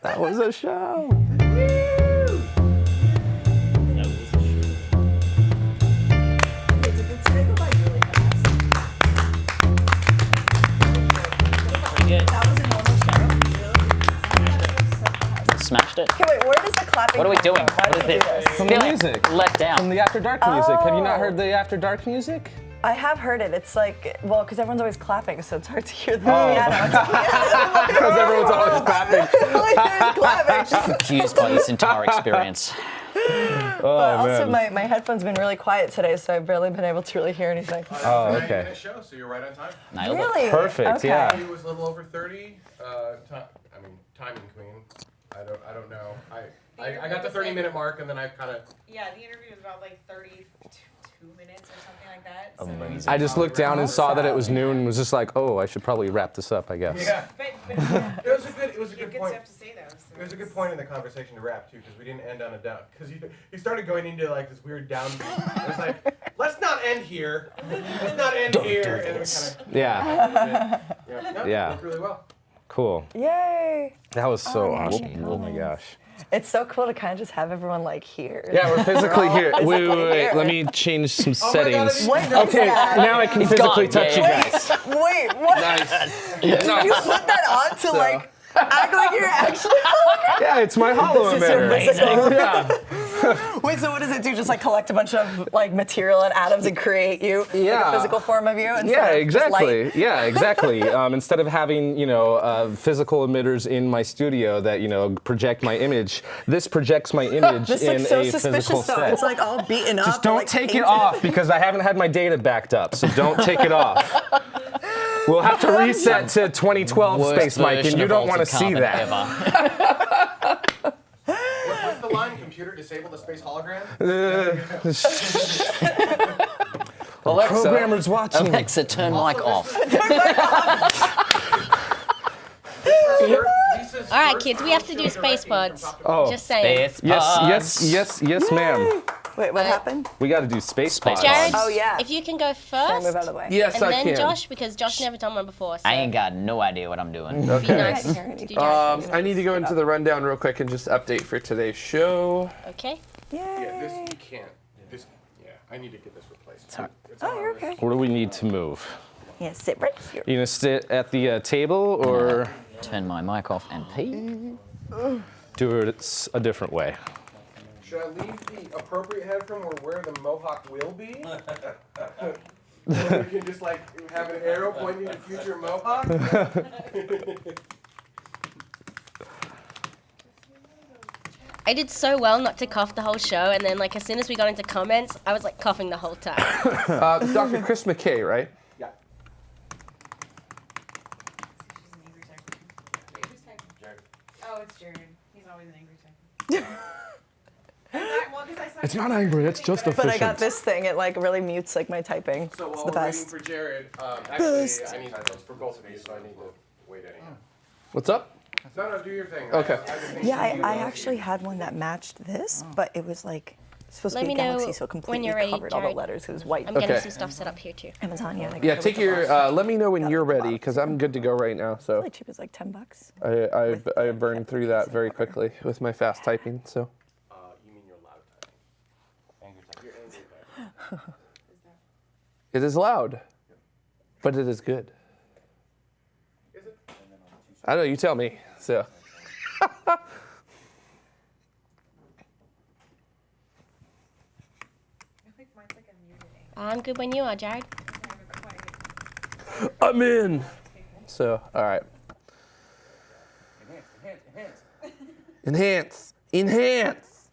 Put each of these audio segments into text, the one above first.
That was a show. Smashed it. Okay, wait, where does the clapping What are we come doing? from? Why What do we is do this? this? From the music. Let down. From the After Dark music. Have you not heard the After Dark music? I have heard it. It's like, well, because everyone's always clapping, so it's hard to hear the piano. Because everyone's always clapping. Like, there's clapping. Confused by this entire experience. But also, my headphones have been really quiet today, so I've barely been able to really hear anything. Oh, okay. Show, so you're right on time. Nailed it. Really? Perfect, Okay. yeah. He was a little over 30. Timing queen. I don't know. I got the 30-minute mark, and then I kind of. Yeah, the interview was about like 32 minutes or something like that. So. Amazing. I just looked down and saw that it was noon and was just like, oh, I should probably wrap this up, I guess. Yeah. But It was a you good have good point. stuff to say though. So It was a good point in the conversation to wrap too, because we didn't end on a down. Because he started going into like this weird downbeat. It was like, let's not end here. Let's not end here. And we kind of. Yeah, Yeah. Worked really well. cool. Yay! That was so awesome. Oh my gosh. It's so cool to kind of just have everyone like here. Yeah, we're physically here. Wait, here. let me change some Oh my God, settings. What is Okay, that? now I can physically gone, touch you yeah. guys. Wait, what? Nice. Did you put that on to like act like you're actually Yeah, it's my hollow This is your emitter. physical. Yeah. Wait, so what does it do? Just like collect a bunch of like material and atoms and create you like Yeah. a physical form of you? instead Yeah, of just light? exactly. Yeah, exactly. Instead of having, physical emitters in my studio that, project my image, this projects my image This in looks so a physical suspicious though. set. It's like all beaten up. Just don't like, take it painted. off because I haven't had my data backed up, so don't take it off. We'll have to reset to 2012 Worst Space Mike, and version you of don't want to Altered see Carbon that. ever. What's the line? Computer disable the space hologram? Alexa, programmers watching. Alexa, turn mic off. All right, kids, we have to do space pods. Oh, Just saying. Space yes, ma'am. Wait, what happened? We got to do space Space pods. Jared, Oh yeah. if you can go Should I first, move out of the way? Yes, and I then can. Josh, because Josh never done one before. So I ain't got no idea what I'm doing. be Okay. nice to do Jared. I need to go into the rundown real quick and just update for today's show. Okay. Yay. Yeah, this you can't. I need to get this replaced. It's Oh, you're okay. Where do we need to move? Yeah, sit right here. You gonna sit at the table or Turn my mic off and pee. do it a different way? Should I leave the appropriate head from where the mohawk will be? Or we can just like have an arrow pointing to future mohawk? I did so well not to cough the whole show, and then like as soon as we got into comments, I was like coughing the whole time. Dr. Chris McKay, right? Yeah. Oh, it's Jared. He's always an angry type. It's not angry, it's just But I efficient. got this thing. It like really mutes like my typing. So It's while the we're waiting best. for Jared, actually I need those for both of you, so I need to wait anyhow. What's up? No, do your thing. Okay. I just think Yeah, you I will. actually had one that matched this, but it was like supposed Let to be me a know galaxy, so when completely you're ready, covered all the Jared. letters. It was white. I'm getting Okay. some stuff set up here too. Amazon, yeah. Yeah, take your, let me know when you're ready, because I'm good to go right now. So Really cheap. It's like $10. I burned through that very quickly with my fast typing, so. You mean you're loud typing. You're angry typing. It is loud, but it is good. Is it? I don't know, you tell me, so. I'm good when you are, Jared. I'm in. So, all right. Enhance. Enhance.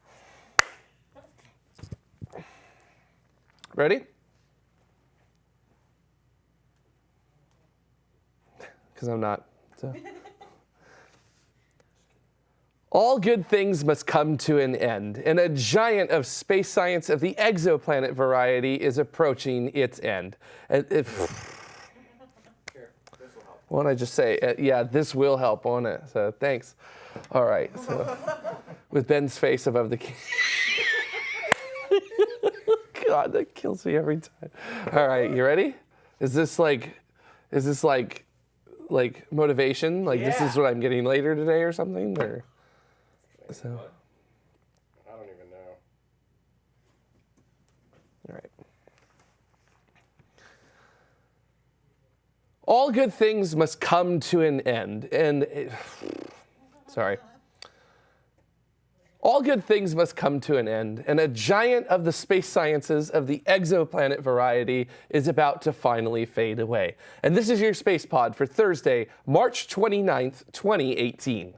Ready? Because I'm not. So. All good things must come to an end, and a giant of space science of the exoplanet variety is approaching its end. And won't I just say, yeah, this will help, won't it? So thanks. All right, so with Ben's face above the God, that kills me every time. All right, you ready? Is this like motivation? Like this is what I'm getting later today or something? Or So, I don't even know. all right. All good things must come to an end. Sorry. All good things must come to an end, and a giant of the space sciences of the exoplanet variety is about to finally fade away. And this is your Space Pod for Thursday, March 29th, 2018.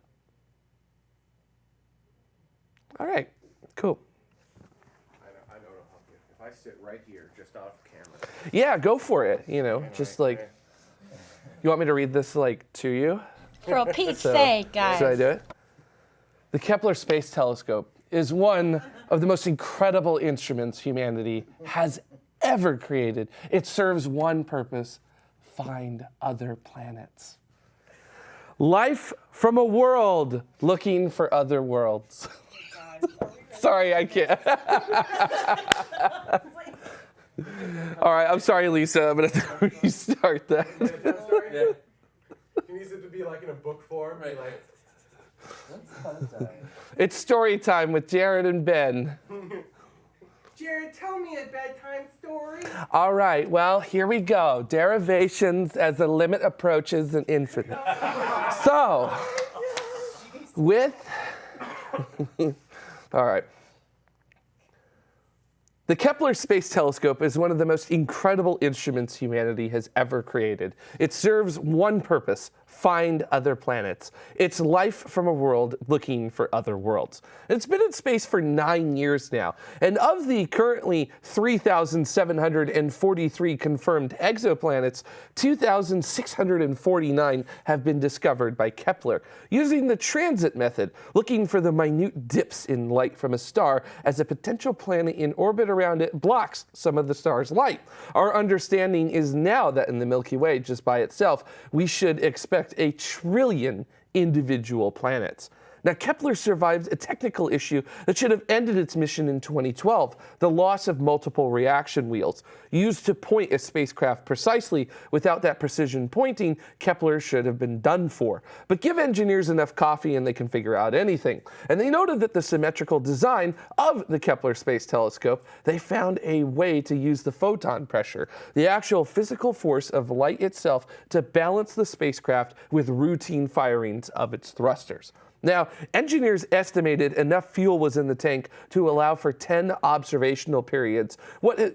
All right, cool. I know it'll help you. If I sit right here, just off camera. Yeah, go for it. Just like, okay. you want me to read this like to you? For Pete's sake, guys. Should I do it? The Kepler Space Telescope is one of the most incredible instruments humanity has ever created. It serves one purpose: find other planets. Life from a world looking for other worlds. Sorry, I can't. All right, I'm sorry, Lisa. I'm going to have to restart that. Yeah. He needs it to be like in a book form. Right. Like, It's story time with Jared and Ben. Jared, tell me a bedtime story. All right, well, here we go. Derivations as the limit approaches an infinite. So, all right. The Kepler Space Telescope is one of the most incredible instruments humanity has ever created. It serves one purpose: find other planets. It's life from a world looking for other worlds. It's been in space for 9 years now, and of the currently 3,743 confirmed exoplanets, 2,649 have been discovered by Kepler, using the transit method, looking for the minute dips in light from a star as a potential planet in orbit around it blocks some of the star's light. Our understanding is now that in the Milky Way, just by itself, we should expect 1 trillion individual planets. Now, Kepler survived a technical issue that should have ended its mission in 2012, the loss of multiple reaction wheels. Used to point a spacecraft precisely, without that precision pointing, Kepler should have been done for. But give engineers enough coffee and they can figure out anything. And they noted that the symmetrical design of the Kepler Space Telescope, they found a way to use the photon pressure, the actual physical force of light itself, to balance the spacecraft with routine firings of its thrusters. Now, engineers estimated enough fuel was in the tank to allow for 10 observational periods,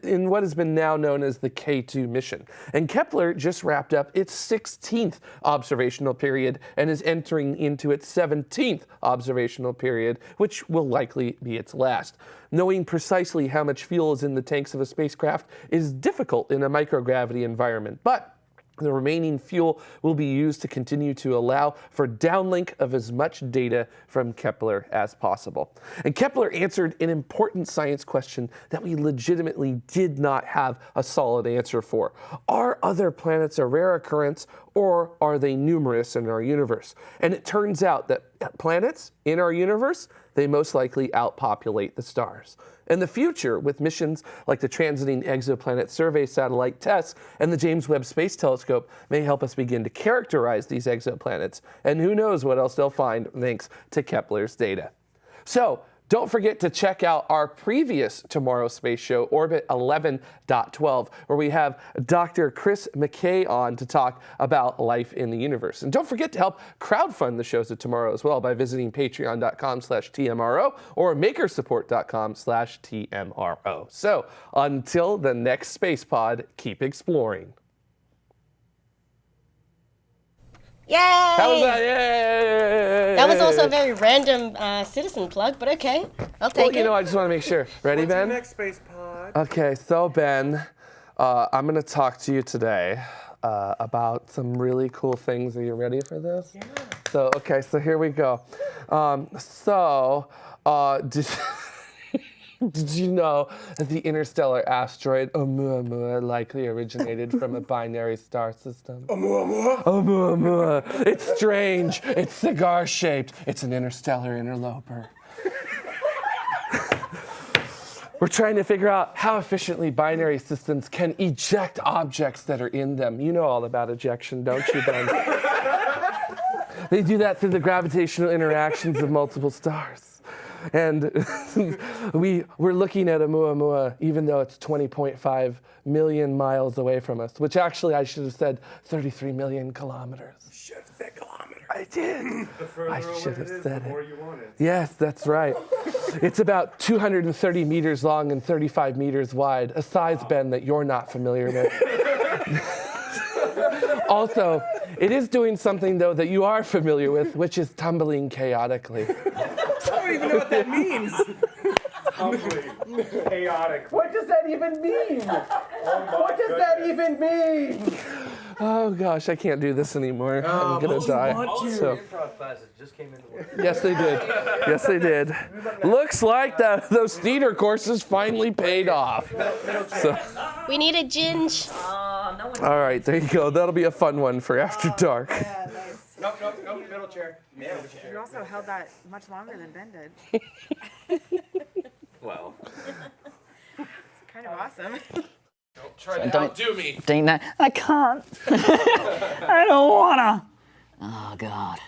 in what has been now known as the K2 mission. And Kepler just wrapped up its 16th observational period and is entering into its 17th observational period, which will likely be its last. Knowing precisely how much fuel is in the tanks of a spacecraft is difficult in a microgravity environment, but the remaining fuel will be used to continue to allow for downlink of as much data from Kepler as possible. And Kepler answered an important science question that we legitimately did not have a solid answer for. Are other planets a rare occurrence, or are they numerous in our universe? And it turns out that planets in our universe, they most likely outpopulate the stars. In the future, with missions like the Transiting Exoplanet Survey Satellite TESS and the James Webb Space Telescope, may help us begin to characterize these exoplanets. And who knows what else they'll find thanks to Kepler's data. So, don't forget to check out our previous TMRO Space Show, Orbit 11.12, where we have Dr. Chris McKay on to talk about life in the universe. And don't forget to help crowdfund the shows at TMRO as well by visiting patreon.com/TMRO or makersupport.com/TMRO. So until the next Space Pod, keep exploring. Yay! How was that? Yay! That was also a very random citizen plug, but okay. I'll take it. I just want to make sure. Ready, What's your Ben? next space pod? Okay, so Ben, I'm going to talk to you today about some really cool things. Are you ready for this? Yeah. So here we go. Did you know that the interstellar asteroid Oumuamua likely originated from a binary star system? Oumuamua? Oumuamua. It's strange. It's cigar-shaped. It's an interstellar interloper. We're trying to figure out how efficiently binary systems can eject objects that are in them. You know all about ejection, don't you, Ben? They do that through the gravitational interactions of multiple stars. And we're looking at Oumuamua, even though it's 20.5 million miles away from us, which actually I should have said 33 million kilometers. You should have said kilometers. I did. The further I away should it have is, said the more it. you want it. Yes, that's right. It's about 230 meters long and 35 meters wide, a size, Ben, that you're not familiar with. Also, it is doing something, though, that you are familiar with, which is tumbling chaotically. I don't even know what that means. Humbling. Chaotic. What does that even mean? What does that even mean? Oh, gosh, I can't do this anymore. I'm going to die. So, Improv classes just came into work. yes, they did. Yes, they did. Looks like those theater courses finally paid off. So, We need a ginge. all right, there you go. That'll be a fun one for After Dark. Yeah, nice. Nope, middle chair. You also held that much longer than Ben did. Well. It's kind of awesome. Don't try to Don't- outdo me. Dean, that I can't. I don't wanna. Oh God.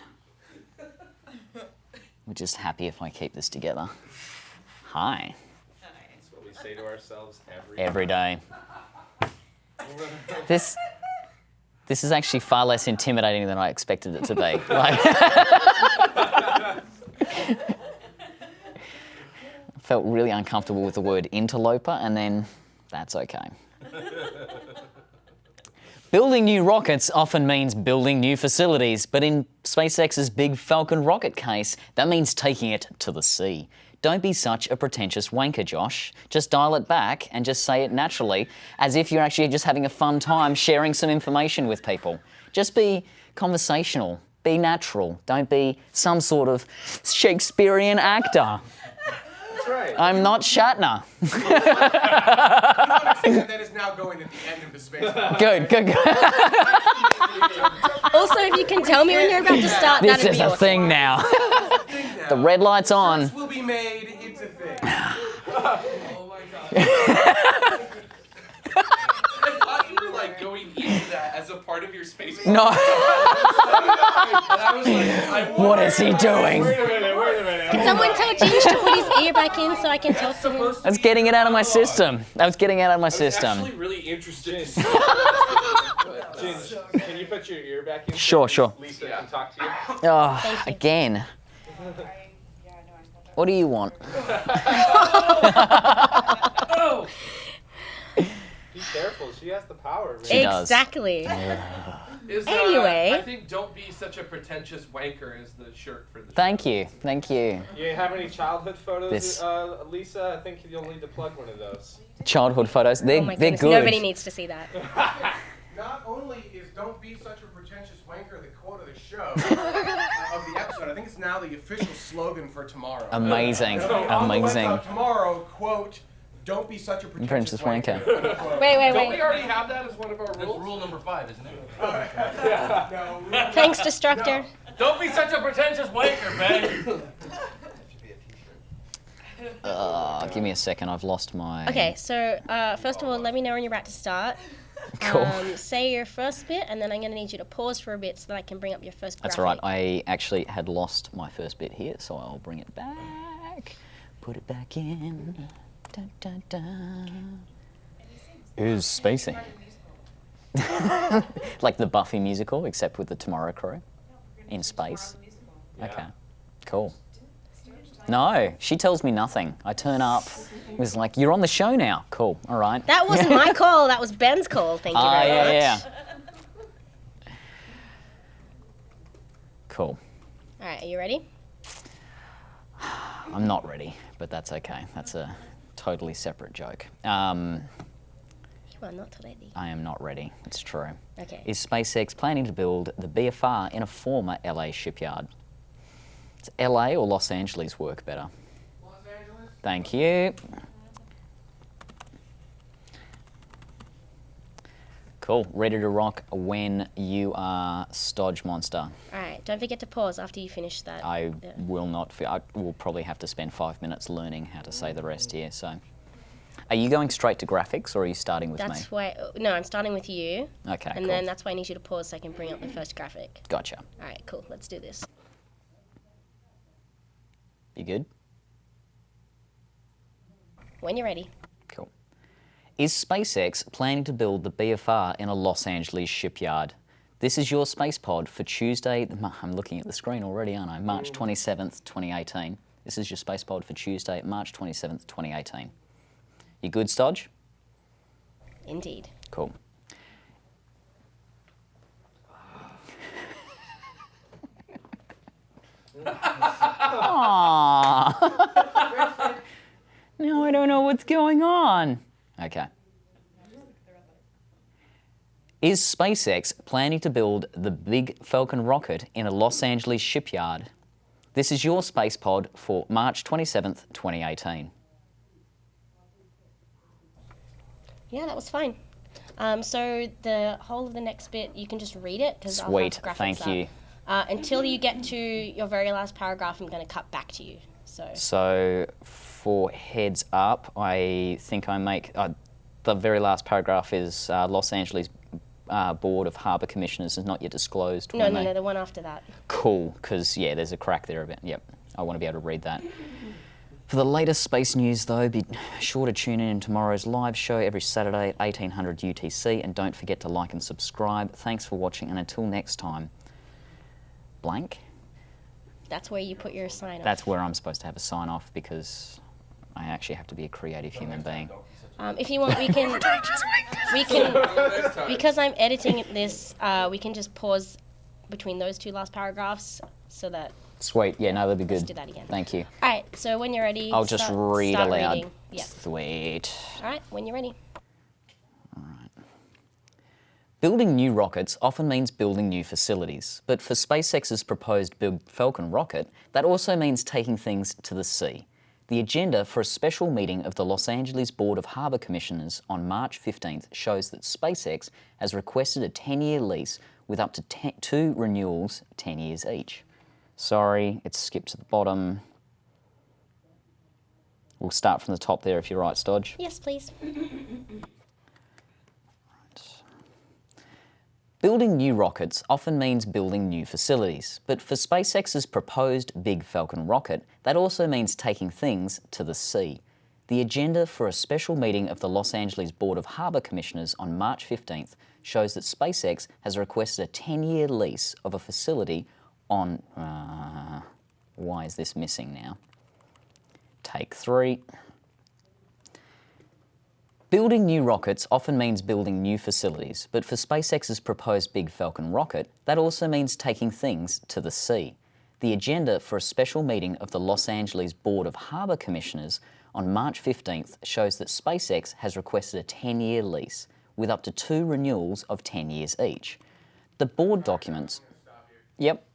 We're just happy if I keep this together. Hi. That's what we say to ourselves Every day. This is actually far less intimidating than I expected it to be. Like, I felt really uncomfortable with the word interloper, and then that's okay. Building new rockets often means building new facilities, but in SpaceX's Big Falcon rocket case, that means taking it to the sea. Don't be such a pretentious wanker, Josh. Just dial it back and just say it naturally, as if you're actually just having a fun time sharing some information with people. Just be conversational, be natural. Don't be some sort of Shakespearean actor. That's right. I'm not Shatner. That is now going at the end of the space. Good. Also, if you can tell me when you're about to start, This that'd is be a awesome. thing now. The red light's on. This will be made. It's a thing. Oh my god. I thought you were like going into that as a part of your space. No. And I was like, What is he doing? Wait a minute. Can someone tell Ginge to put his ear back in so I can talk to him? I was getting it out of my system. I was getting it out of my system. actually really interested. Ginge, can you put your ear back in? Sure. Lisa can talk to you. Oh, Thank you. again. What do you want? Oh! Be careful. She has the power, man. She does. Exactly. Is, Anyway. I think "Don't be such a pretentious wanker" is the shirt for the. Thank you. You have any childhood photos, This- Lisa? I think you'll need to plug one of those. Childhood photos. They're Oh my they're goodness, good. nobody needs to see that. Not only is "Don't be such a pretentious wanker" the quote of the show of the episode, I think it's now the official slogan for tomorrow. Amazing. So on the Amazing. website tomorrow, quote, "Don't be such a pretentious wanker." wanker. Wait. Don't we already have that as one of our That's rules? rule number 5, isn't it? No, Thanks, Destructor. Don't be such a pretentious wanker, man. Give me a second. I've lost my. Okay, so first of all, let me know when you're about to start. Cool. Say your first bit, and then I'm going to need you to pause for a bit so that I can bring up your first That's graphic. all right. I actually had lost my first bit here, so I'll bring it back. Put it back in. Dun, dun, dun. Who's spacing? Like the Buffy musical, except with the TMRO crew in space. Okay, cool. No, she tells me nothing. I turn up. It was like, you're on the show now. Cool. All right. That wasn't my call, that was Ben's call. Thank you very much. Yeah. Cool. All right, are you ready? I'm not ready, but that's okay. That's a totally separate joke. You are not ready. I am not ready. It's true. Okay. Is SpaceX planning to build the BFR in a former LA shipyard? Does LA or Los Angeles work better? Los Angeles. Thank you. Cool. Ready to rock when you are, Stodge Monster. All right, don't forget to pause after you finish that. I Yeah. will not. I will probably have to spend 5 minutes learning how to say the rest here. So, Are you going straight to graphics or are you starting with me? That's why. No, I'm starting with you. Okay, And cool. then that's why I need you to pause so I can bring up the first graphic. Gotcha. All right, cool. Let's do this. You good? When you're ready. Cool. Is SpaceX planning to build the BFR in a Los Angeles shipyard? This is your space pod for Tuesday. I'm looking at the screen already, aren't I? March 27th, 2018. This is your space pod for Tuesday, March 27th, 2018. You good, Stodge? Indeed. Cool. Aww. Now I don't know what's going on. Okay. Is SpaceX planning to build the big Falcon rocket in a Los Angeles shipyard? This is your space pod for March 27th, 2018. Yeah, that was fine. So the whole of the next bit, you can just read it because Sweet, I'll have graphics thank up. you. Until you get to your very last paragraph, I'm going to cut back to you. So for heads up, I think I make, the very last paragraph is Los Angeles Board of Harbour Commissioners is not yet disclosed. No, the one after that. Cool, because yeah, there's a crack there a bit. Yep, I want to be able to read that. For the latest space news though, be sure to tune in tomorrow's live show every Saturday at 1800 UTC, and don't forget to like and subscribe. Thanks for watching, and until next time, blank? That's where you put your sign off. That's where I'm supposed to have a sign off because I actually have to be a creative human being. If you want, we can, because I'm editing this, we can just pause between those two last paragraphs so that. Sweet, yeah, no, that'd be good. Let's do that again. Thank you. All right, so when you're ready, I'll just read start aloud. reading. Yeah. Sweet. All right, when you're ready. Building new rockets often means building new facilities, but for SpaceX's proposed Big Falcon rocket, that also means taking things to the sea. The agenda for a special meeting of the Los Angeles Board of Harbour Commissioners on March 15th shows that SpaceX has requested a 10-year lease with up to 2 renewals, 10 years each. Sorry, it's skipped to the bottom. We'll start from the top there if you're right, Stodge. Yes, please. Building new rockets often means building new facilities, but for SpaceX's proposed Big Falcon rocket, that also means taking things to the sea. The agenda for a special meeting of the Los Angeles Board of Harbour Commissioners on March 15th shows that SpaceX has requested a 10-year lease of a facility on... why is this missing now? Take 3. Building new rockets often means building new facilities, but for SpaceX's proposed Big Falcon rocket, that also means taking things to the sea. The agenda for a special meeting of the Los Angeles Board of Harbour Commissioners on March 15th shows that SpaceX has requested a 10-year lease, with up to 2 renewals of 10 years each. The board documents... Yep.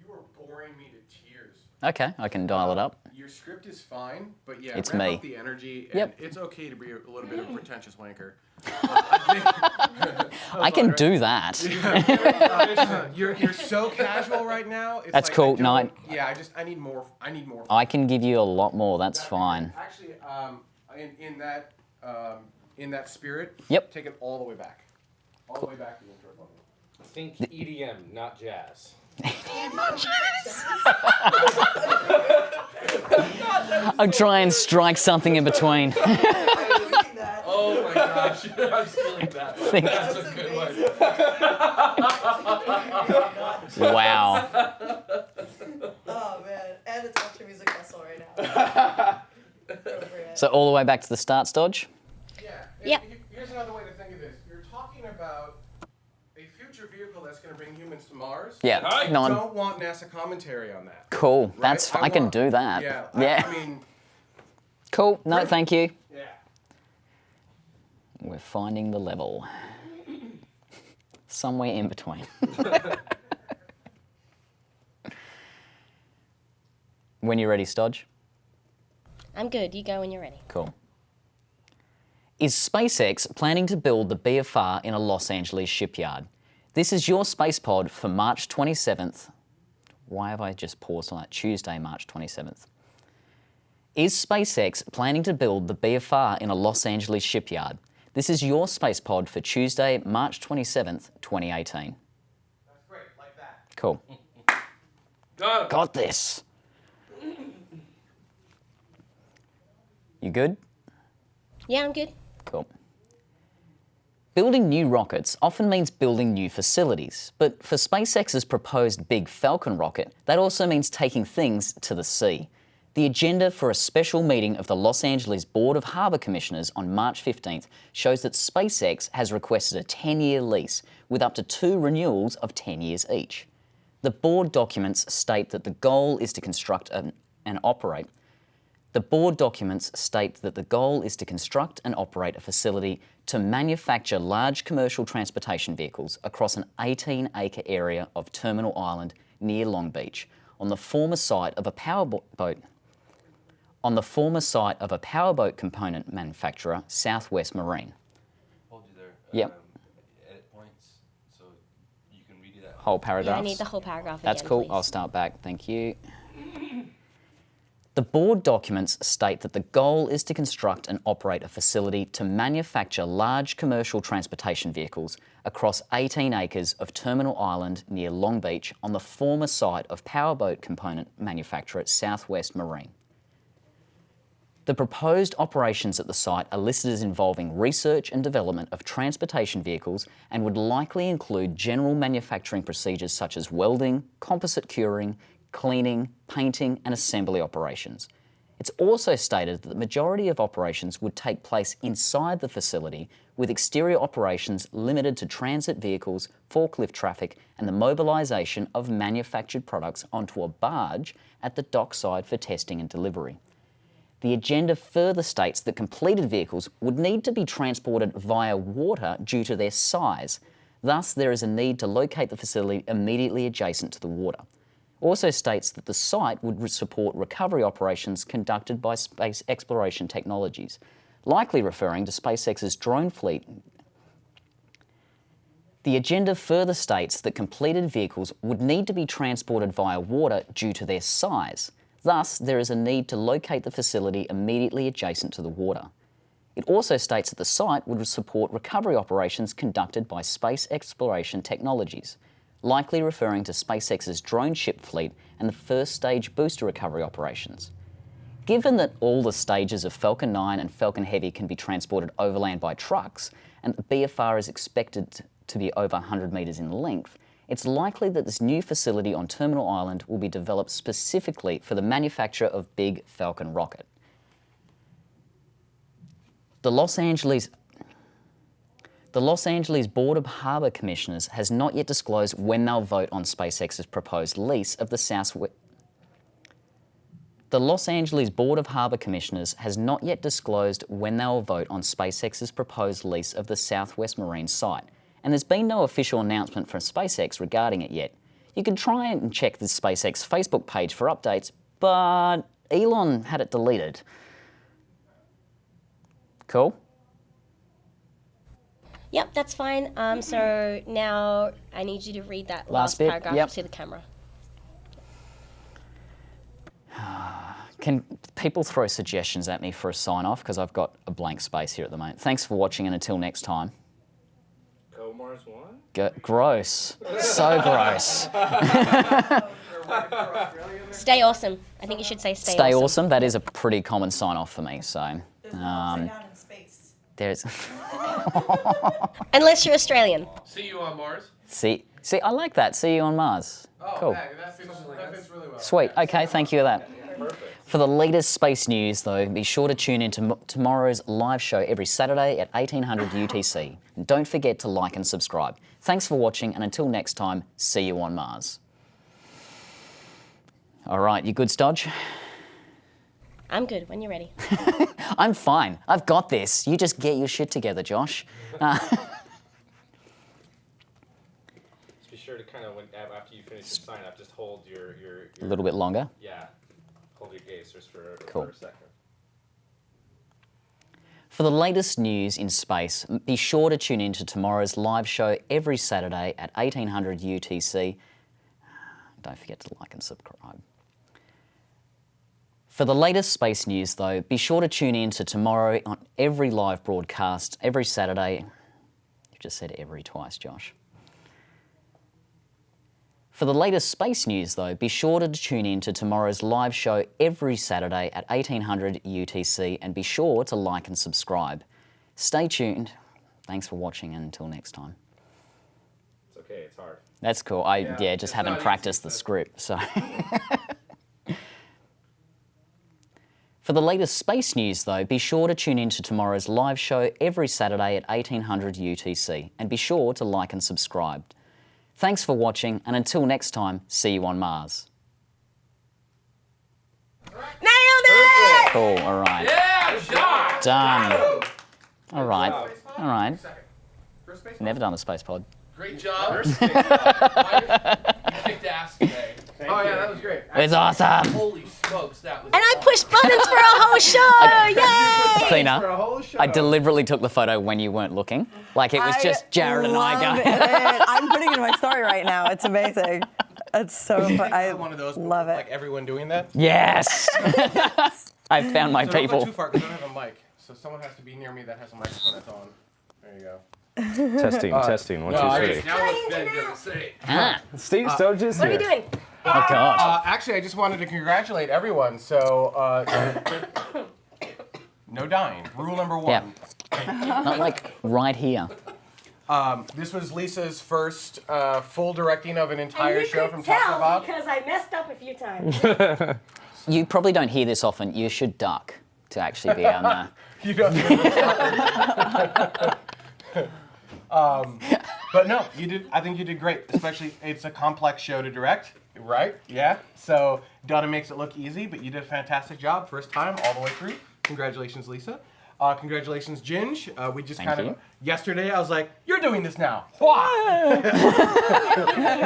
You are boring me to tears. Okay, I can dial it up. Your script is fine, but yeah, It's ramp me. up the energy. And Yep. It's okay to be a little bit of a pretentious wanker. I can do that. You're so casual right now. It's That's like, cool. I No, don't- yeah, I need more. I need more. I can give you a lot more, that's fine. Actually, in that spirit. Yep. Take it all the way back. All the way back to the intro button. Think EDM, not jazz. I'll try and strike something in between. Oh my gosh, I'm stealing that. That's a good one. Wow. Oh man, and it's country music hustle right now. So all the way back to the start, Stodge? Yeah. Yep. Here's another way to think of this. You're talking about a future vehicle that's going to bring humans to Mars. Yeah. I No, don't want NASA commentary on that. cool. Right? That's I can want- do that. Yeah. Yeah. I mean, Cool. No, thank you. yeah. We're finding the level. Somewhere in between. When you're ready, Stodge? I'm good. You go when you're ready. Cool. Is SpaceX planning to build the BFR in a Los Angeles shipyard? This is your space pod for March 27th. Why have I just paused on that? Tuesday, March 27th. Is SpaceX planning to build the BFR in a Los Angeles shipyard? This is your Space Pod for Tuesday, March 27th, 2018. That's great, like that. Cool. Got this. You good? Yeah, I'm good. Cool. Building new rockets often means building new facilities, but for SpaceX's proposed Big Falcon rocket, that also means taking things to the sea. The agenda for a special meeting of the Los Angeles Board of Harbour Commissioners on March 15th shows that SpaceX has requested a 10-year lease with up to 2 renewals of 10 years each. The board documents state that the goal is to construct and operate. The board documents state that the goal is to construct and operate a facility to manufacture large commercial transportation vehicles across an 18-acre area of Terminal Island near Long Beach, on the former site of a powerboat component manufacturer, Southwest Marine. Hold you there. Yep. Edit points, so you can read that. Whole paragraph. Yeah, I need the whole paragraph That's again, cool. please. I'll start back. Thank you. The board documents state that the goal is to construct and operate a facility to manufacture large commercial transportation vehicles across 18 acres of Terminal Island near Long Beach on the former site of powerboat component manufacturer Southwest Marine. The proposed operations at the site are listed as involving research and development of transportation vehicles and would likely include general manufacturing procedures such as welding, composite curing, cleaning, painting and assembly operations. It's also stated that the majority of operations would take place inside the facility, with exterior operations limited to transit vehicles, forklift traffic and the mobilisation of manufactured products onto a barge at the dockside for testing and delivery. The agenda further states that completed vehicles would need to be transported via water due to their size. Thus, there is a need to locate the facility immediately adjacent to the water. Also states that the site would support recovery operations conducted by Space Exploration Technologies, likely referring to SpaceX's drone fleet. The agenda further states that completed vehicles would need to be transported via water due to their size. Thus, there is a need to locate the facility immediately adjacent to the water. It also states that the site would support recovery operations conducted by Space Exploration Technologies, likely referring to SpaceX's drone ship fleet and the first stage booster recovery operations. Given that all the stages of Falcon 9 and Falcon Heavy can be transported overland by trucks, and the BFR is expected to be over 100 metres in length, it's likely that this new facility on Terminal Island will be developed specifically for the manufacture of Big Falcon rocket. The Los Angeles Board of Harbour Commissioners has not yet disclosed when they'll vote on SpaceX's proposed lease of the Southwest. The Los Angeles Board of Harbour Commissioners has not yet disclosed when they will vote on SpaceX's proposed lease of the Southwest Marine site, and there's been no official announcement from SpaceX regarding it yet. You can try and check the SpaceX Facebook page for updates, but Elon had it deleted. Cool? Yep, that's fine. So now I need you to read that Last last bit, paragraph yep. to the camera. Can people throw suggestions at me for a sign-off? Because I've got a blank space here at the moment. Thanks for watching, and until next time. Go Mars 1? Gross. So gross. Stay awesome. I think you should say stay, Stay awesome. That is a pretty common sign-off for me, so... Down in space. There's... Unless you're Australian. See you on Mars. See, I like that. See you on Mars. Oh, Cool. that fits really well. Sweet. Okay, thank you for that. For the latest space news, though, be sure to tune in to tomorrow's live show every Saturday at 1800 UTC. And don't forget to like and subscribe. Thanks for watching, and until next time, see you on Mars. All right, you good, Stodge? I'm good when you're ready. I'm fine. I've got this. You just get your shit together, Josh. Just be sure to kind of, after you finish your sign up, just hold your A little bit longer. Yeah. Hold your gaze just for Cool. a second. For the latest news in space, be sure to tune in to tomorrow's live show every Saturday at 1800 UTC. Don't forget to like and subscribe. For the latest space news, though, be sure to tune in to tomorrow on every live broadcast, every Saturday. You just said every twice, Josh. For the latest space news, though, be sure to tune in to tomorrow's live show every Saturday at 1800 UTC, and be sure to like and subscribe. Stay tuned. Thanks for watching, and until next time. It's okay, it's hard. That's cool. I just it's haven't not practiced easy, the so- script, so. For the latest space news, though, be sure to tune in to tomorrow's live show every Saturday at 1800 UTC, and be sure to like and subscribe. Thanks for watching, and until next time, see you on Mars. Nailed it! Cool, all right. Yeah, shot. Done. All right, all right. Second. First space. Never done a space pod. Great job. You kicked ass today. Oh yeah, that was great. It's awesome. Holy smokes, that was. And I pushed buttons for a whole show! Yay! For Athena, a whole show. I deliberately took the photo when you weren't looking. Like it was just Jared and I love going. it. I'm putting it in my story right now. It's amazing. It's so fun. I one of those love it. like everyone doing that. Yes! I found my So don't people. go too far because I don't have a mic. So someone has to be near me that has a microphone that's on. There you go. Testing, testing. 1, 2, 3. Now what's Ben gonna say? Ah, Steve Sturgis What are we here. doing? oh God. Actually, I just wanted to congratulate everyone. So, no dying. Rule number 1. Yeah. Not like right here. This was Lisa's first full directing of an entire You show could from top to tell bottom. because I messed up a few times. You probably don't hear this often. You should duck to actually be on the. You know. But no, you did. I think you did great. Especially, it's a complex show to direct, right? Yeah. So Donna makes it look easy, but you did a fantastic job first time all the way through. Congratulations, Lisa. Congratulations, Ginge. We just Thank kind you. of yesterday. I was like, "You're doing this now." It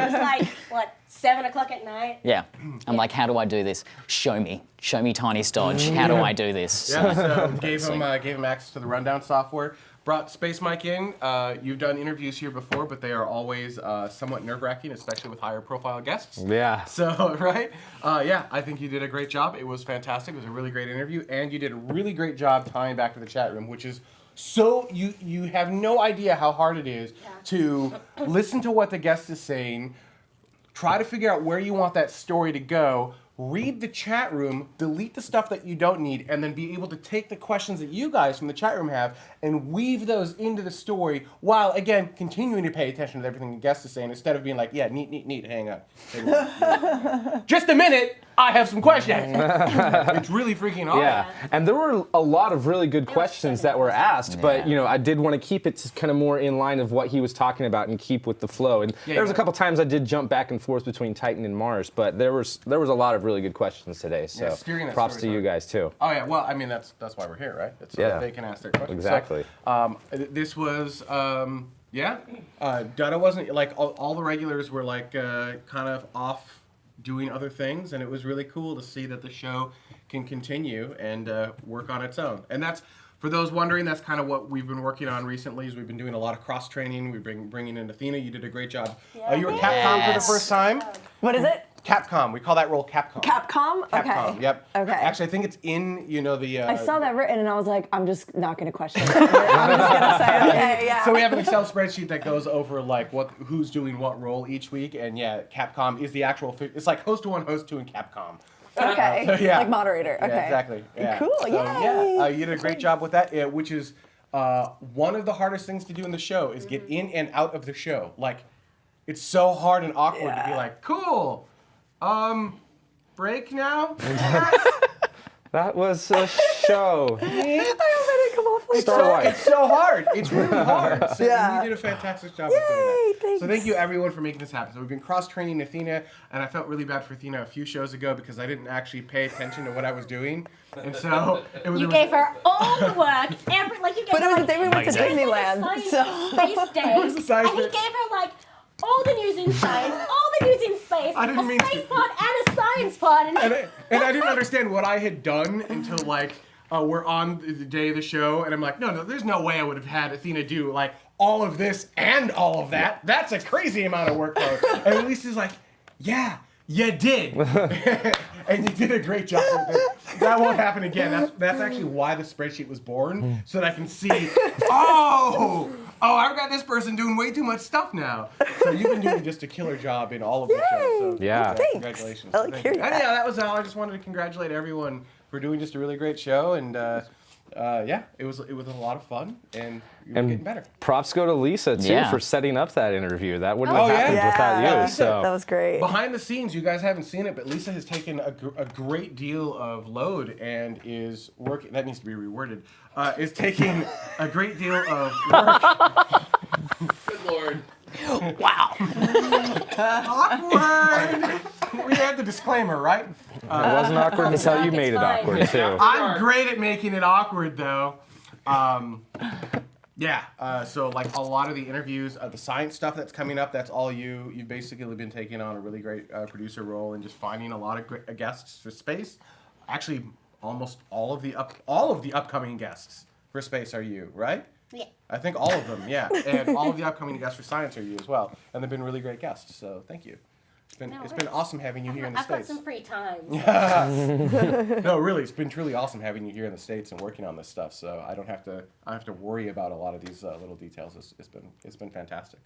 was like, what, 7 o'clock at night? Yeah. I'm like, how do I do this? Show me. Show me Tiny Stodge. How do I do this? Yeah. So gave him access to the rundown software. Brought Space Mike in. You've done interviews here before, but they are always somewhat nerve-wracking, especially with higher profile guests. Yeah. So, right? Yeah, I think you did a great job. It was fantastic. It was a really great interview. And you did a really great job tying back to the chat room, which is so, you have no idea how hard it is to listen to what the guest is saying, try to figure out where you want that story to go, read the chat room, delete the stuff that you don't need, and then be able to take the questions that you guys from the chat room have and weave those into the story while, again, continuing to pay attention to everything the guest is saying instead of being like, yeah, neat, hang up. Just a minute, I have some questions. It's really freaking awesome. Yeah, and there were a lot of really good questions that were asked, but you know, I did want to keep it kind of more in line of what he was talking about and keep with the flow. And there was a couple times I did jump back and forth between Titan and Mars, but there was a lot of really good questions today. So steering that props to story's you guys too. Oh yeah, well, I mean that's why we're here, right? It's so that they can ask their questions. Exactly. So, this was Dutta wasn't like all the regulars were like kind of off doing other things, and it was really cool to see that the show can continue and work on its own. And that's, for those wondering, that's kind of what we've been working on recently. Is we've been doing a lot of cross training. We've been bringing in Athena. You did a great job. You were Capcom for the first time. What is it? Capcom. We call that role Capcom. Capcom? Capcom. Okay. Yep. Okay. Actually, I think it's in the. I saw that written and I was like, I'm just not going to question it. I'm just going to say, okay, yeah. So we have an Excel spreadsheet that goes over like who's doing what role each week, and yeah, Capcom is the actual. It's like host 1, host 2, and Capcom. Okay. So, yeah. Like moderator. Okay. Yeah, exactly. Yeah. Cool. So, Yay. yeah, you did a great job with that, which is one of the hardest things to do in the show is get in and out of the show. Like, it's so hard and awkward to be like, cool. Break now? That was a show. I hope I didn't come off like that. It's so hard. It's really hard. So Yeah. you did a fantastic job of doing that. Thanks. So thank you everyone for making this happen. So we've been cross-training Athena, and I felt really bad for Athena a few shows ago because I didn't actually pay attention to what I was doing. And so it was You gave her all the work, like you gave But her it was like, the day we went to Amazing. Disneyland. science So. space day, was a science and he day. gave her like all the news in science, all the news in space, I didn't a mean to. space pod and a science pod, and I didn't understand what I had done until like we're on the day of the show, and I'm like, no, there's no way I would have had Athena do like all of this and all of that. That's a crazy amount of workload. And Lisa's like, yeah, You did, and you did a great job with it. That won't happen again. That's actually why the spreadsheet was born, so that I can see. Oh, I've got this person doing way too much stuff now. So you've been doing just a killer job in all of the shows. So Yeah. Thanks. congratulations. I like Thank you. hearing And that. yeah, that was all. I just wanted to congratulate everyone for doing just a really great show, and yeah, it was a lot of fun, and you're getting better. Props go to Lisa too Yeah. for setting up that interview. That wouldn't Oh, have yeah? happened without you. that So was great. Behind the scenes, you guys haven't seen it, but Lisa has taken a great deal of load and is working. That needs to be reworded. Is taking a great deal of work. Good lord. Wow. Awkward. We had the disclaimer, right? it wasn't awkward until you made it fine. awkward too. I'm great at making it awkward, though. Yeah. So like a lot of the interviews, the science stuff that's coming up, that's all you. You've basically been taking on a really great producer role and just finding a lot of great guests for space. Actually, almost all of the upcoming guests for space are you, right? Yeah. I think all of them, yeah. And all of the upcoming guests for science are you as well. And they've been really great guests. So thank you. It's been awesome having you here in the I've got States. some free time. No, really, it's been truly awesome having you here in the States and working on this stuff. So I don't have to worry about a lot of these little details. It's been fantastic.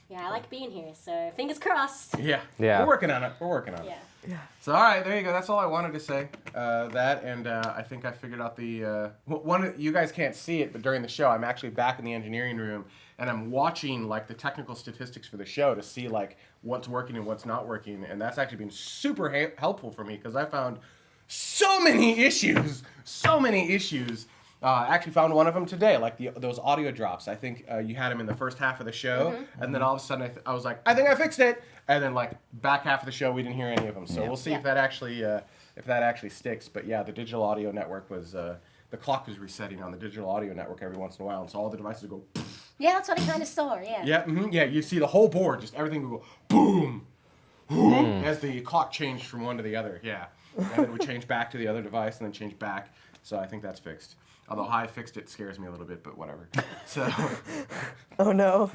Yeah, I like being here, so fingers crossed. Yeah. Yeah. We're working on it. Yeah. So all right, there you go. That's all I wanted to say. That and I think I figured out the one. You guys can't see it, but during the show, I'm actually back in the engineering room and I'm watching like the technical statistics for the show to see like what's working and what's not working, and that's actually been super helpful for me because I found so many issues. I actually found one of them today, like those audio drops. I think you had them in the first half of the show, and then all of a sudden I was like, I think I fixed it, and then like back half of the show we didn't hear any of them. So we'll see if that actually sticks. But yeah, the digital audio network was the clock was resetting on the digital audio network every once in a while, and so all the devices would go. Yeah, that's what I kind of saw, yeah. Yeah, yeah. You see the whole board, just everything would go boom, boom, as the clock changed from one to the other. Yeah, and then it would change back to the other device, and then change back. So I think that's fixed. Although how I fixed it scares me a little bit, but whatever. So Oh no.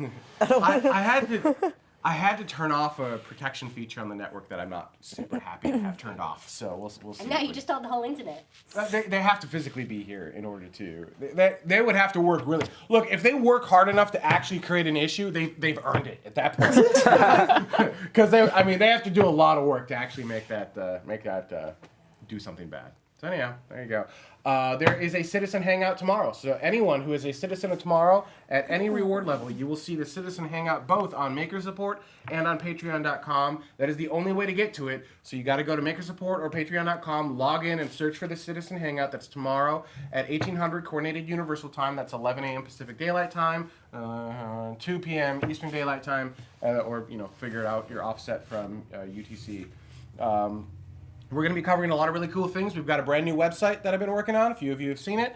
I had to turn off a protection feature on the network that I'm not super happy to have turned off. So we'll see. And now you just told the whole internet. They have to physically be here in order to. They would have to work really. Look, if they work hard enough to actually create an issue, they've earned it at that point. Because they have to do a lot of work to actually make that do something bad. So anyhow, there you go. There is a citizen hangout tomorrow. So anyone who is a citizen of tomorrow at any reward level, you will see the citizen hangout both on Maker Support and on Patreon.com. That is the only way to get to it. So you got to go to Maker Support or Patreon.com, log in and search for the citizen hangout. That's tomorrow at 1800 Coordinated Universal Time. That's 11 a.m. Pacific Daylight Time, 2 p.m. Eastern Daylight Time, or figure out your offset from UTC. We're going to be covering a lot of really cool things. We've got a brand new website that I've been working on. A few of you have seen it.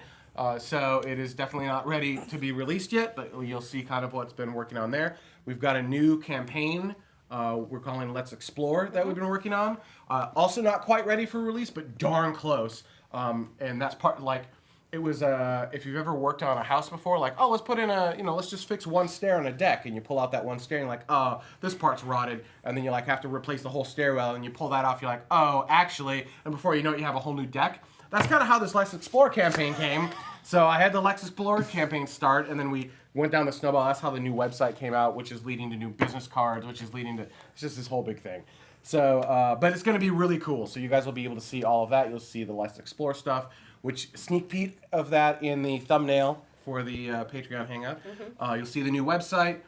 So it is definitely not ready to be released yet, but you'll see kind of what's been working on there. We've got a new campaign we're calling Let's Explore that we've been working on. Also not quite ready for release, but darn close. And that's part, like, it was, if you've ever worked on a house before, like, oh, let's put in let's just fix one stair on a deck, and you pull out that one stair, and you're like, oh, this part's rotted, and then you, like, have to replace the whole stairwell, and you pull that off, you're like, oh, actually, and before you know it, you have a whole new deck. That's kind of how this Let's Explore campaign came. So I had the Let's Explore campaign start, and then we went down the snowball. That's how the new website came out, which is leading to new business cards, which is leading to, it's just this whole big thing. So, but it's going to be really cool. So you guys will be able to see all of that. You'll see the Let's Explore stuff, which sneak peek of that in the thumbnail for the Patreon Hangout. You'll see the new website,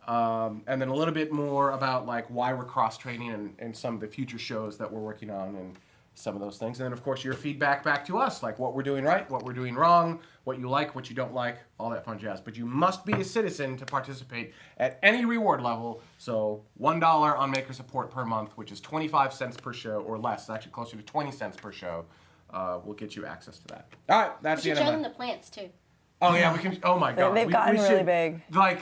and then a little bit more about like why we're cross-training and some of the future shows that we're working on and some of those things. And then, of course, your feedback back to us, like what we're doing right, what we're doing wrong, what you like, what you don't like, all that fun jazz. But you must be a citizen to participate at any reward level. So $1 on Maker Support per month, which is 25 cents per show or less. It's actually closer to 20 cents per show. Will get you access to that. All right, that's the You end should of show them my... the plants, too. Oh, yeah, we can... Oh, my God. They've gotten we really should, big. Like...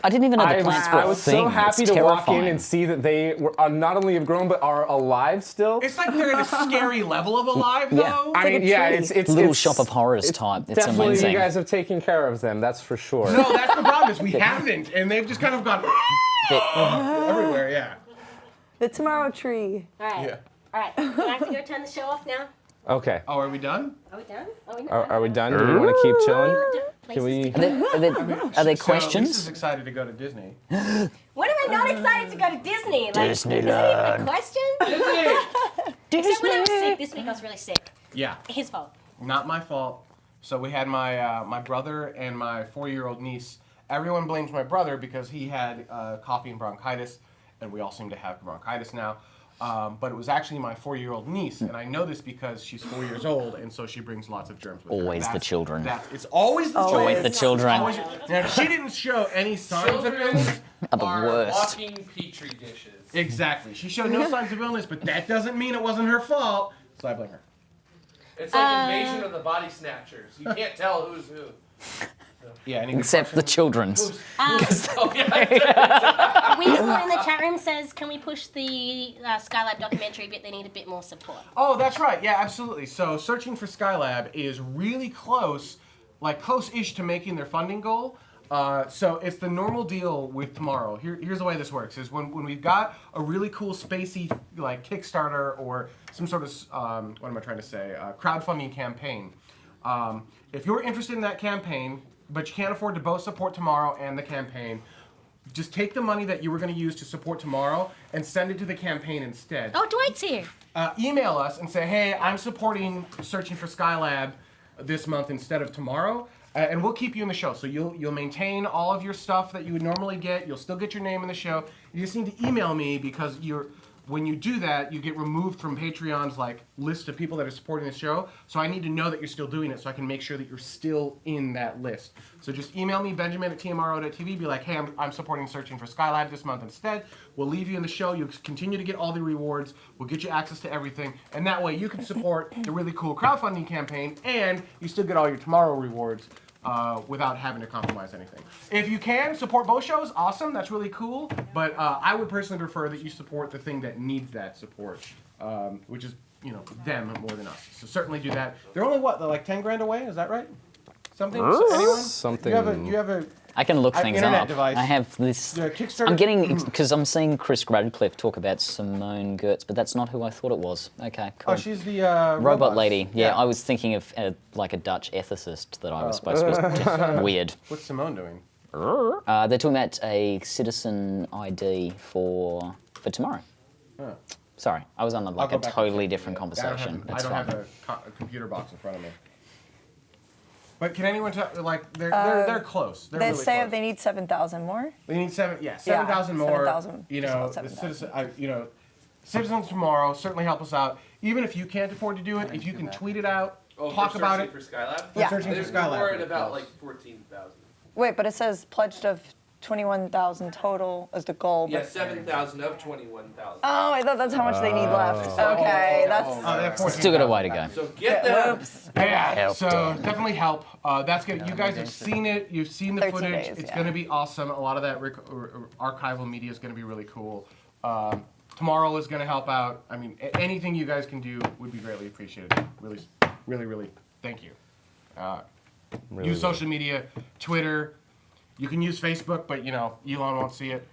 I didn't even know the plants were I a was thing. so happy It's to walk in terrifying. and see that they were, not only have grown but are alive still. It's like they're at a scary level of alive, though. I mean, yeah, it's Little it's, Shop of Horrors type. It's definitely amazing. you guys have taken care of them. That's for sure. No, that's the problem is we haven't, and they've just kind of gone everywhere. Yeah. The tomorrow tree. All right. Yeah. All right. Do I have to go turn the show off now? Okay. Oh, are we done? Are we done? Are we Are we done? Do we want to keep chilling? Can we? Are there So questions? Lisa's excited to go to Disney. When am I not excited to go to Disney? Like, is that even a question? Except when I was sick. This week I was really sick. Yeah. His fault. Not my fault. So we had my my brother and my 4-year-old niece. Everyone blames my brother because he had coffee and bronchitis, and we all seem to have bronchitis now. But it was actually my 4-year-old niece, and I know this because she's 4 years old, and so she brings lots of germs with her. Always the children. It's always the children. Always the children. Now, she didn't show any signs of illness. Are the worst. Walking petri dishes. Exactly. She showed no signs of illness, but that doesn't mean it wasn't her fault, so I blame her. It's like Invasion of the Body Snatchers. You can't tell who's who. Yeah, any Except the children's. Oh, yeah. Weasel in the chat room says, can we push the Skylab documentary a bit? They need a bit more support. Oh, that's right. Yeah, absolutely. So Searching for Skylab is really close, like close-ish to making their funding goal. So it's the normal deal with TMRO. Here's the way this works: is when we've got a really cool spacey like Kickstarter or some sort of what am I trying to say? Crowdfunding campaign. If you're interested in that campaign, but you can't afford to both support TMRO and the campaign, just take the money that you were going to use to support TMRO and send it to the campaign instead. Oh, Dwight's here. Email us and say, hey, I'm supporting Searching for Skylab this month instead of TMRO, and we'll keep you in the show. So you'll maintain all of your stuff that you would normally get. You'll still get your name in the show. You just need to email me because when you do that, you get removed from Patreon's like list of people that are supporting the show. So I need to know that you're still doing it so I can make sure that you're still in that list. So just email me, benjamin@tmro.tv, be like, hey, I'm supporting Searching for Skylab this month instead. We'll leave you in the show. You'll continue to get all the rewards. We'll get you access to everything. And that way you can support the really cool crowdfunding campaign and you still get all your TMRO rewards without having to compromise anything. If you can support both shows, awesome. That's really cool. But I would personally prefer that you support the thing that needs that support, which is them more than us. So certainly do that. They're only what? They're like 10 grand away. Is that right? Something? Anyone? Something. You have a I can look things internet up. device. I have this. The Kickstarter. I'm getting because I'm seeing Chris Radcliffe talk about Simone Gertz, but that's not who I thought it was. Okay, cool. Oh, she's the robot lady. Yeah, I was thinking of like a Dutch ethicist that I was supposed to be. Weird. What's Simone doing? They're talking about a citizen ID for tomorrow. Oh. Sorry, I was on like go a back totally and check different that. conversation. I That's don't fine. have a computer box in front of me. But can anyone tell? Like they're close. They're They really say close. they need 7,000 more. They need 7,000 more. 7,000. You Just know, about the 7,000. citizens tomorrow certainly help us out. Even if you can't afford to do it, if you can tweet it out, talk about it. For Skylab? Yeah. Searching for They're Skylab. more at about like 14,000. Wait, but it says pledged of 21,000 total is the goal. Yeah, But 7,000 of 21,000. oh, I thought that's how much they need left. Okay, that's. Still got a way to go. So get them. Whoops. Yeah, Help so them. definitely help. That's good. You guys have seen it. You've seen the 13 footage. days, It's yeah. going to be awesome. A lot of that archival media is going to be really cool. Tomorrow is going to help out. I mean, anything you guys can do would be greatly appreciated. Really, really, really, thank you. Use social media, Twitter. You can use Facebook, but Elon won't see it.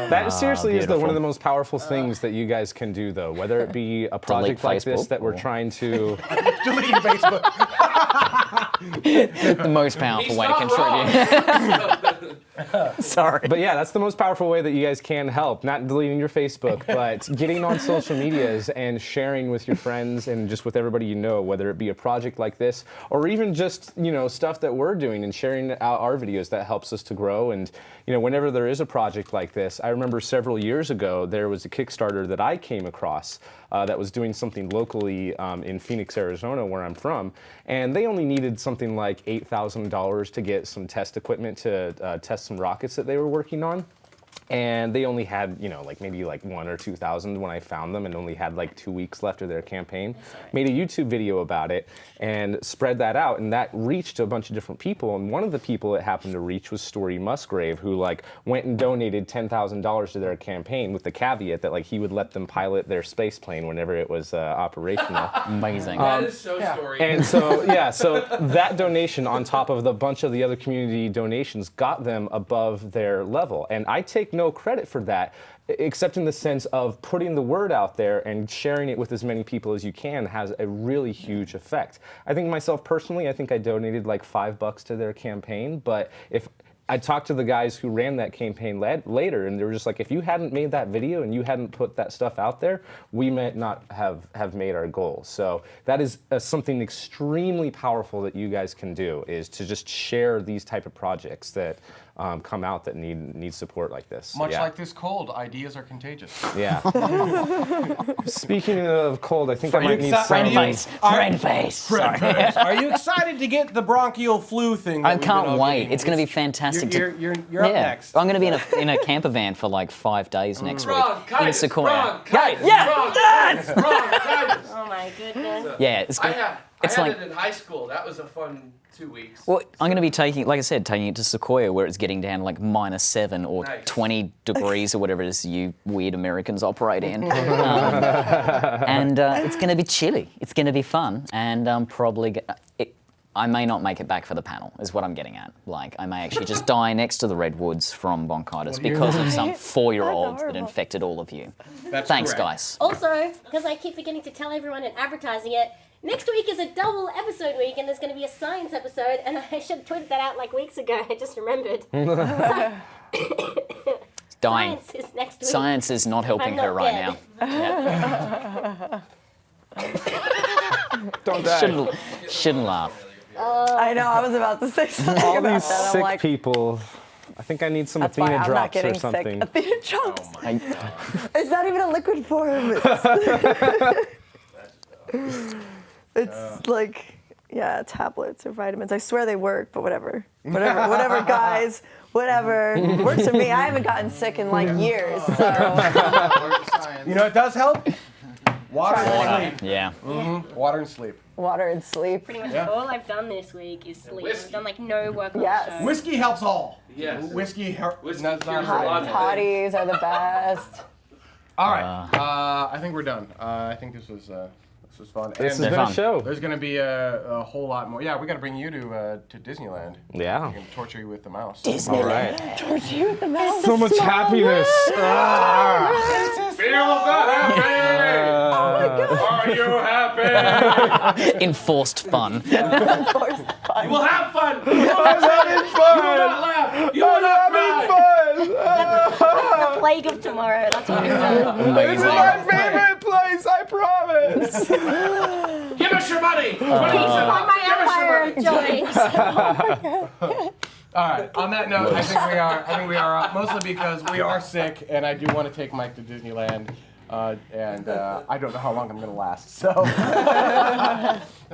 That seriously is one beautiful. of the most powerful things that you guys can do, though. Whether it be a project like this Facebook that we're or- trying to. Deleting Facebook. The most powerful He's way to not contribute. Sorry. But yeah, that's the most powerful way that you guys can help. Not deleting your Facebook, but getting on social medias and sharing with your friends and just with everybody you know, whether it be a project like this or even just, stuff that we're doing and sharing out our videos that helps us to grow. And, whenever there is a project like this, I remember several years ago, there was a Kickstarter that I came across that was doing something locally in Phoenix, Arizona, where I'm from. And they only needed something like $8,000 to get some test equipment to test some rockets that they were working on. and they only had, like maybe like 1,000 or 2,000 when I found them, and only had like 2 weeks left of their campaign. Made a YouTube video about it and spread that out, and that reached a bunch of different people. And one of the people it happened to reach was Story Musgrave, who like went and donated $10,000 to their campaign with the caveat that like he would let them pilot their space plane whenever it was operational. Amazing. That is so Story. And so, so that donation on top of the bunch of the other community donations got them above their level. And I take no credit for that, except in the sense of putting the word out there and sharing it with as many people as you can has a really huge effect. I think myself personally, I think I donated like $5 to their campaign, but if I talked to the guys who ran that campaign later, and they were just like, if you hadn't made that video and you hadn't put that stuff out there, we might not have made our goal. So that is something extremely powerful that you guys can do, is to just share these type of projects that come out that need support like this. Much like this cold, ideas are contagious. Yeah. Speaking of cold, I think I might need some... Friend face. Sorry. Are you excited to get the bronchial flu thing? I can't wait. It's going to be fantastic. You're up next. I'm going to be in a camper van for like 5 days next week in Sequoia. Bronchitis. Oh my goodness. Yeah, it's good. I had it in high school. That was a fun 2 weeks. Well, I'm going to be taking it to Sequoia, where it's getting down like -7 or 20 degrees or whatever it is you weird Americans operate in. And it's going to be chilly. It's going to be fun. And I may not make it back for the panel, is what I'm getting at. Like, I may actually just die next to the redwoods from bronchitis because of some 4-year-old that infected all of you. Thanks, guys. Also, because I keep forgetting to tell everyone and advertising it, next week is a double episode week, and there's going to be a science episode, and I should have tweeted that out like weeks ago. I just remembered. Dying. Science is next week. Science is not helping her right now. Don't die. Shouldn't laugh. I know, I was about to say something All about these that. I'm sick like, people. I think I need some that's why Athena I'm not drops getting or something. sick. Athena drops. It's not even a liquid form. It's like, yeah, tablets or vitamins. I swear they work, but whatever. Whatever, guys. Whatever. Works for me. I haven't gotten sick in like years, so. You know, it does help. Water and sleep. Yeah. Mm-hmm. Water and sleep. Water and sleep. Pretty much all I've done this week is sleep. I've done like no work on Yes. the show. Whiskey helps all. Yes. Whiskey cures a lot of Hotties are the best. All right. I think we're done. I think this was fun. This And has been a show. There's going to be a whole lot more. Yeah, we got to bring you to Disneyland. Yeah. We're going to torture you with the mouse. All right. Torture you with the mouse. So much happiness. Feel the happy! Oh my God. Are you happy? Enforced fun. You will have fun! You will have fun! You will not laugh! You will not cry! The plague of tomorrow. That's what I've done. This is my favorite place, I promise. Give us your money! On my empire of joys. All right. On that note, I think we are mostly because we are sick, and I do want to take Mike to Disneyland, and I don't know how long I'm going to last. So,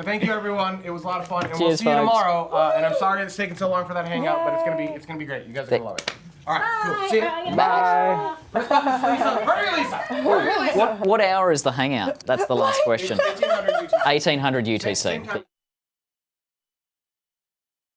thank you, everyone. It was a lot of fun, and we'll Cheers, see you folks. tomorrow. And I'm sorry it's taken so long for that hangout, but it's gonna be great. You guys are gonna love it. All right. Cool. See you. Bye. Hurry, Lisa. Hurry, Lisa. What hour is the hangout? That's the last question. 1800 UTC. 1800 UTC. Same time.